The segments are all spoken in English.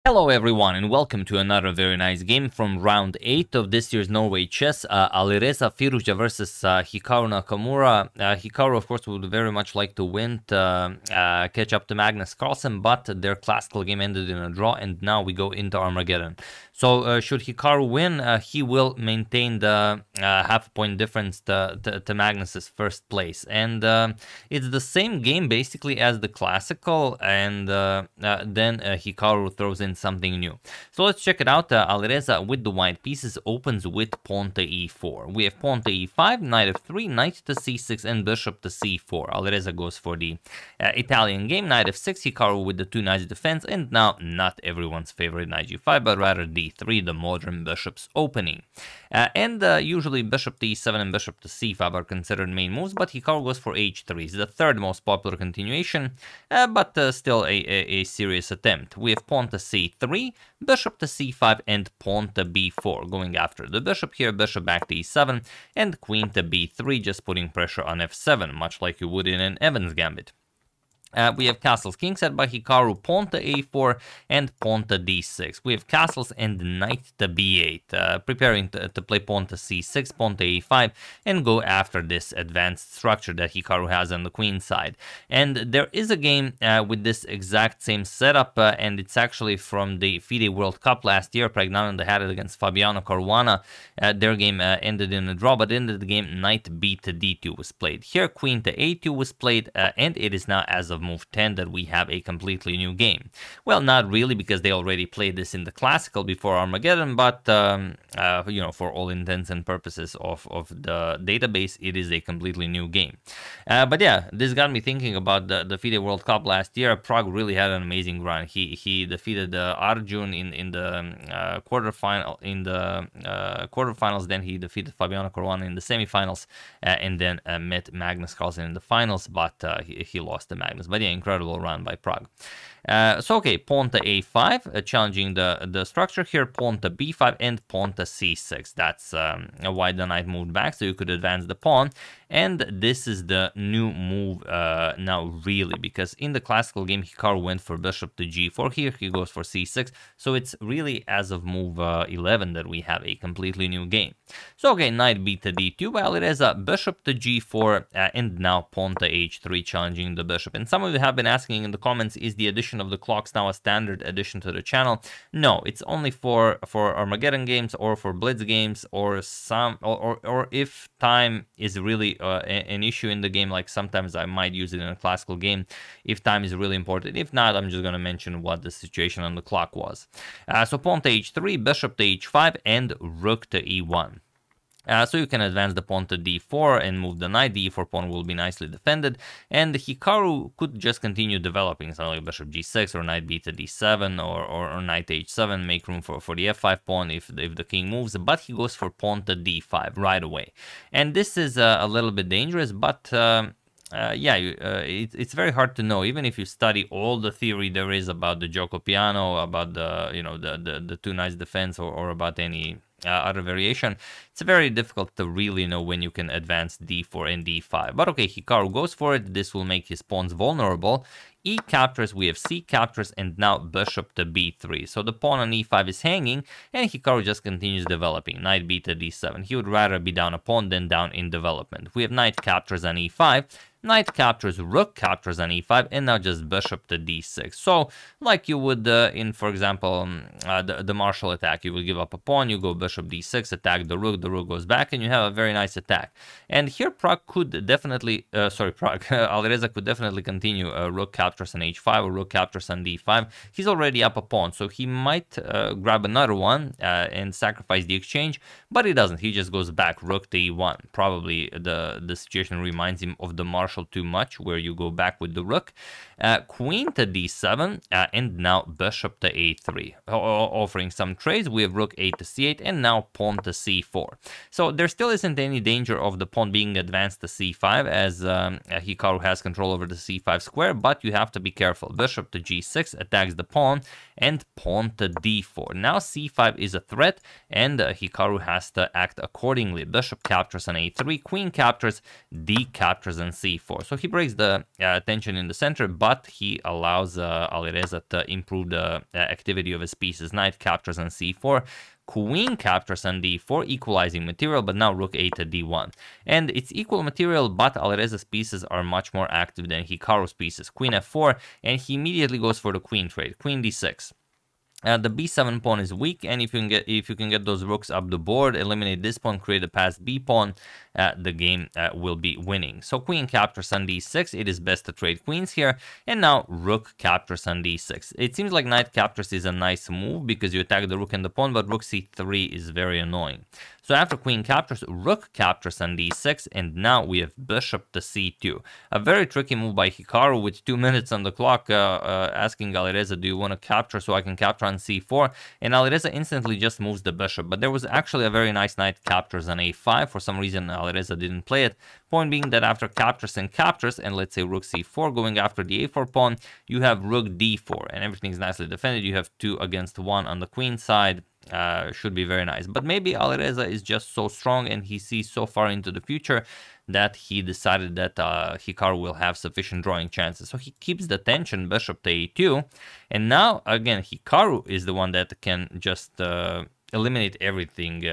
Hello everyone and welcome to another very nice game from round 8 of this year's Norway chess. Alireza Firouzja versus Hikaru Nakamura. Hikaru of course would very much like to win to catch up to Magnus Carlsen, but their classical game ended in a draw and now we go into Armageddon. So should Hikaru win, he will maintain the half a point difference to Magnus's first place. And it's the same game basically as the classical, and then Hikaru throws in something new. So let's check it out. Alireza with the white pieces opens with pawn to e4. We have pawn to e5, knight f3, knight to c6, and bishop to c4. Alireza goes for the Italian game, knight f6, Hikaru with the two knights defense, and now not everyone's favorite knight g5, but rather d3, the modern bishop's opening. Usually bishop to e7 and bishop to c5 are considered main moves, but Hikaru goes for h3. It's the third most popular continuation, but still a serious attempt. We have pawn to c3, bishop to c5, and pawn to b4. Going after the bishop here, bishop back to e7, and queen to b3, just putting pressure on f7, much like you would in an Evans gambit. We have castles kingside by Hikaru, pawn to a4, and pawn to d6. We have castles and knight to b8, preparing to play pawn to c6, pawn to a5, and go after this advanced structure that Hikaru has on the queen side. And there is a game with this exact same setup, and it's actually from the FIDE World Cup last year. Pregnano had it against Fabiano Caruana. Their game ended in a draw, but in the game, knight b to d2 was played. Here, queen to a2 was played, and it is now, as of move 10, that we have a completely new game. Well, not really, because they already played this in the classical before Armageddon, but you know, for all intents and purposes of the database, it is a completely new game. But yeah, this got me thinking about the FIDE World Cup last year. Prague really had an amazing run. He defeated Arjun in the quarterfinals. Then he defeated Fabiano Caruana in the semifinals, and then met Magnus Carlsen in the finals, but he lost to Magnus. But yeah, incredible run by Prague. So okay, pawn to a5, challenging the structure here, pawn to b5, and pawn to c6. That's why the knight moved back, so you could advance the pawn. And this is the new move now, really, because in the classical game, Hikaru went for bishop to g4. Here he goes for c6, so it's really as of move 11 that we have a completely new game. So okay, knight b to d2 by Alireza, bishop to g4, and now pawn to h3, challenging the bishop. And some of you have been asking in the comments, is the addition of the clocks now a standard addition to the channel? No, it's only for Armageddon games or for Blitz games, or if time is really an issue in the game, like sometimes I might use it in a classical game if time is really important. If not, I'm just going to mention what the situation on the clock was. So pawn to h3, bishop to h5, and rook to e1. So you can advance the pawn to d4 and move the knight. The e4 pawn will be nicely defended, and Hikaru could just continue developing something like bishop g6 or knight b to d7 or knight h7, make room for the f5 pawn if the king moves, but he goes for pawn to d5 right away. And this is a little bit dangerous, but yeah, it's very hard to know. Even if you study all the theory there is about the gioco piano, about the two knights defense, or about any other variation, it's very difficult to really know when you can advance d4 and d5. But okay, Hikaru goes for it. This will make his pawns vulnerable. E captures, we have c captures, and now bishop to b3. So the pawn on e5 is hanging, and Hikaru just continues developing. Knight b to d7. He would rather be down a pawn than down in development. We have knight captures on e5. Knight captures, rook captures on e5, and now just bishop to d6. So, like you would in, for example, the martial attack, you will give up a pawn, you go bishop d6, attack the rook goes back, and you have a very nice attack. And here Prague could definitely, Alireza could definitely continue rook captures on h5 or rook captures on d5. He's already up a pawn, so he might grab another one and sacrifice the exchange, but he doesn't. He just goes back, rook to e1. Probably the situation reminds him of the martial too much, where you go back with the rook. Queen to d7, and now bishop to a3. Offering some trades, we have rook a to c8, and now pawn to c4. So there still isn't any danger of the pawn being advanced to c5, as Hikaru has control over the c5 square, but you have to be careful. Bishop to g6 attacks the pawn, and pawn to d4. Now c5 is a threat, and Hikaru has to act accordingly. Bishop captures on a3, queen captures, d captures on c4. So he breaks the tension in the center, but he allows Alireza to improve the activity of his pieces. Knight captures on c4. Queen captures on d4, equalizing material, but now rook a to d1. And it's equal material, but Alireza's pieces are much more active than Hikaru's pieces. Queen f4, and he immediately goes for the queen trade. Queen d6. The b7 pawn is weak, and if you can get those rooks up the board, eliminate this pawn, create a passed b pawn, the game will be winning. So queen captures on d6. It is best to trade queens here, and now rook captures on d6. It seems like knight captures is a nice move because you attack the rook and the pawn, but rook c3 is very annoying. So after queen captures, rook captures on d6, and now we have bishop to c2. A very tricky move by Hikaru with 2 minutes on the clock, asking Alireza, do you want to capture so I can capture on c4? And Alireza instantly just moves the bishop, but there was actually a very nice knight captures on a5. For some reason, Alireza didn't play it. Point being that after captures, and let's say rook c4, going after the a4 pawn, you have rook d4, and everything's nicely defended. You have 2 against 1 on the queen side. Should be very nice, but maybe Alireza is just so strong and he sees so far into the future that he decided that Hikaru will have sufficient drawing chances. So he keeps the tension, bishop to a2, and now again Hikaru is the one that can just eliminate everything,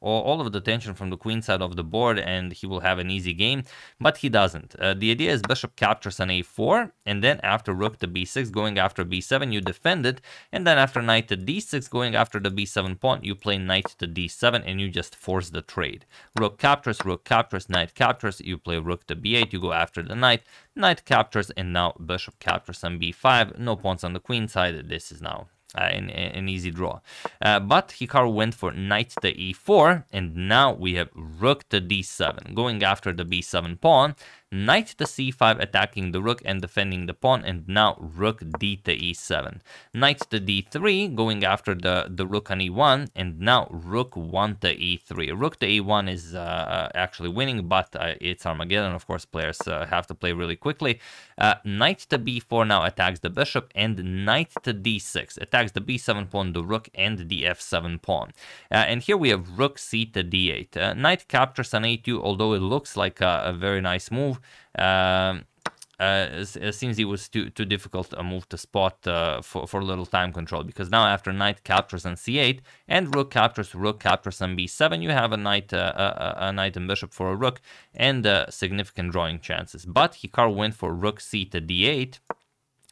all of the tension from the queen side of the board, and he will have an easy game, but he doesn't. The idea is bishop captures on a4, and then after rook to b6, going after b7, you defend it, and then after knight to d6, going after the b7 pawn, you play knight to d7, and you just force the trade. Rook captures, knight captures, you play rook to b8, you go after the knight, knight captures, and now bishop captures on b5, no pawns on the queen side. This is now an easy draw. But Hikaru went for knight to e4, and now we have rook to d7, going after the b7 pawn, knight to c5, attacking the rook and defending the pawn, and now rook d to e7. Knight to d3, going after the rook on e1, and now rook 1 to e3. Rook to e1 is actually winning, but it's Armageddon. Of course, players have to play really quickly. Knight to b4 now attacks the bishop, and knight to d6 attacks the b7 pawn, the rook, and the f7 pawn. And here we have rook c to d8. Knight captures on a2, although it looks like a very nice move. It seems it was too difficult a move to spot for little time control, because now after knight captures on c8 and rook captures on b7, you have a knight and bishop for a rook and significant drawing chances. But Hikaru went for rook c to d8.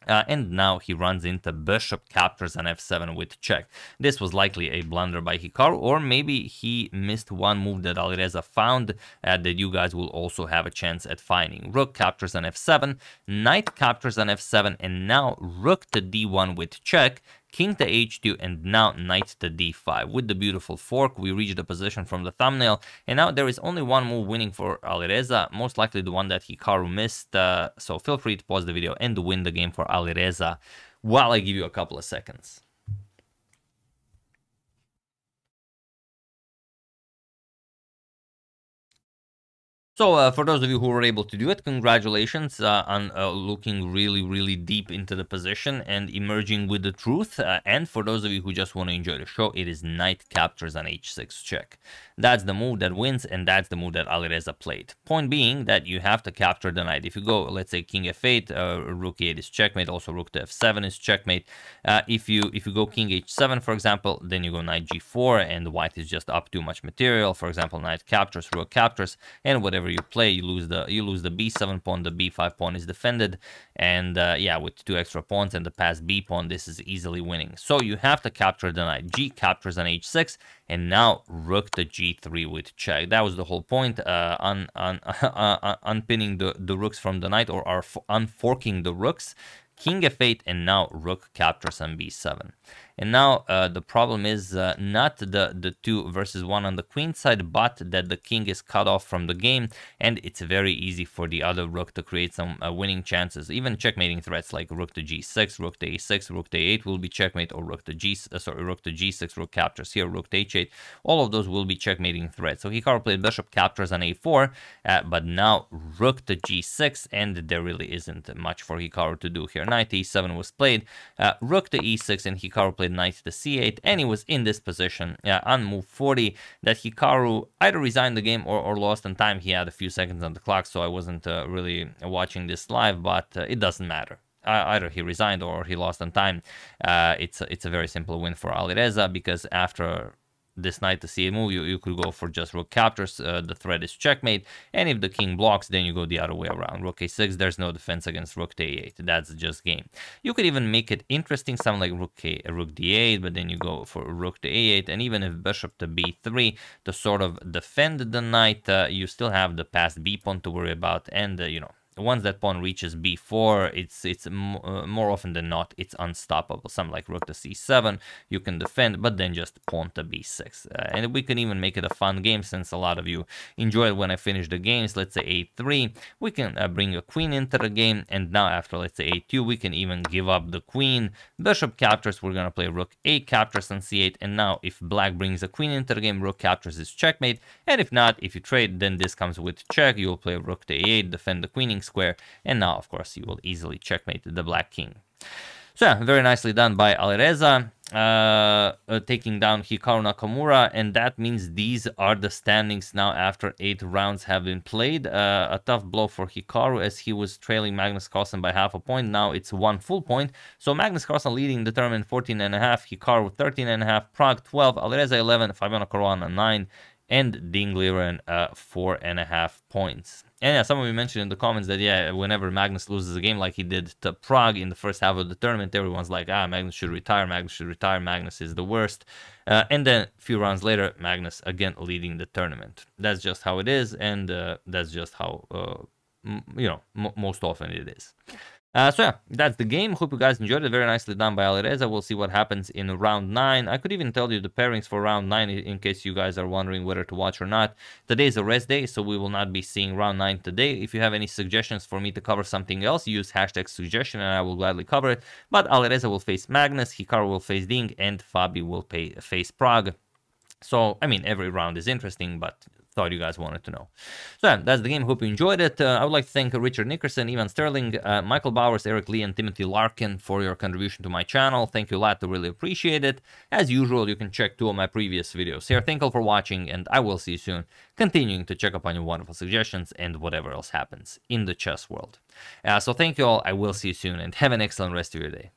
And now he runs into bishop captures on f7 with check. This was likely a blunder by Hikaru, or maybe he missed one move that Alireza found that you guys will also have a chance at finding. Rook captures on f7, knight captures on f7, and now rook to d1 with check, king to h2, and now knight to d5. With the beautiful fork, we reach the position from the thumbnail, and now there is only one move winning for Alireza, most likely the one that Hikaru missed, so feel free to pause the video and win the game for Alireza while I give you a couple of seconds. So for those of you who were able to do it, congratulations on looking really deep into the position and emerging with the truth. And for those of you who just want to enjoy the show, it is knight captures on h6 check. That's the move that wins, and that's the move that Alireza played. Point being that you have to capture the knight. If you go, let's say, king f8, rook e8 is checkmate, also rook to f7 is checkmate. If you go king h7, for example, then you go knight g4, and white is just up too much material. For example, knight captures, rook captures, and whatever you play, you lose the b7 pawn, the b5 pawn is defended, and yeah, with 2 extra pawns and the passed b pawn, this is easily winning. So you have to capture the knight. G captures on h6, and now rook to g3 with check. That was the whole point, unpinning the rooks from the knight, or unforking the rooks, king f8, and now rook captures on b7. And now the problem is not the 2 versus 1 on the queen side, but that the king is cut off from the game, and it's very easy for the other rook to create some winning chances. Even checkmating threats like rook to g6, rook to a6, rook to a8 will be checkmate, or rook to g6, rook captures here, rook to h8. All of those will be checkmating threats. So Hikaru played bishop captures on a4, but now rook to g6, and there really isn't much for Hikaru to do here. Knight to e7 was played, rook to e6, and Hikaru played knight to c8, and he was in this position on move 40 that Hikaru either resigned the game or lost in time. He had a few seconds on the clock, so I wasn't really watching this live, but it doesn't matter. Either he resigned or he lost on time. It's a very simple win for Alireza, because after this knight to c8 move, you could go for just rook captures, the threat is checkmate, and if the king blocks, then you go the other way around. Rook a6, there's no defense against rook to a8, that's just game. You could even make it interesting, something like rook d8, but then you go for rook to a8, and even if bishop to b3 to sort of defend the knight, you still have the passed b pawn to worry about, and you know, once that pawn reaches b4, it's more often than not, it's unstoppable. Something like rook to c7, you can defend, but then just pawn to b6. And we can even make it a fun game, since a lot of you enjoy it when I finish the games. Let's say a3, we can bring a queen into the game, and now after, let's say a2, we can even give up the queen. Bishop captures, we're gonna play rook a captures on c8, and now if black brings a queen into the game, rook captures is checkmate, and if not, if you trade, then this comes with check. You'll play rook to a8, defend the queening square, and now of course you will easily checkmate the black king. So yeah, very nicely done by Alireza, taking down Hikaru Nakamura, and that means these are the standings now after 8 rounds have been played. A tough blow for Hikaru, as he was trailing Magnus Carlsen by half a point. Now it's 1 full point. So Magnus Carlsen leading the tournament 14.5, Hikaru 13.5, Prague 12, Alireza 11, Fabiano Caruana 9, and Ding Liren 4.5 points. And yeah, someone mentioned in the comments that, yeah, whenever Magnus loses a game like he did to Prague in the first half of the tournament, everyone's like, Magnus should retire, Magnus should retire, Magnus is the worst. And then a few rounds later, Magnus again leading the tournament. That's just how it is, and that's just how, you know, most often it is. So yeah, that's the game. Hope you guys enjoyed it. Very nicely done by Alireza. We'll see what happens in round 9. I could even tell you the pairings for round 9 in case you guys are wondering whether to watch or not. Today is a rest day, so we will not be seeing round 9 today. If you have any suggestions for me to cover something else, use hashtag suggestion and I will gladly cover it. But Alireza will face Magnus, Hikaru will face Ding, and Fabi will face Prague. So, I mean, every round is interesting, but thought you guys wanted to know. So yeah, that's the game. Hope you enjoyed it. I would like to thank Richard Nickerson, Ivan Sterling, Michael Bowers, Eric Lee, and Timothy Larkin for your contribution to my channel. Thank you a lot. I really appreciate it. As usual, you can check 2 of my previous videos here. Thank you all for watching, and I will see you soon, continuing to check up on your wonderful suggestions and whatever else happens in the chess world. So thank you all. I will see you soon, and have an excellent rest of your day.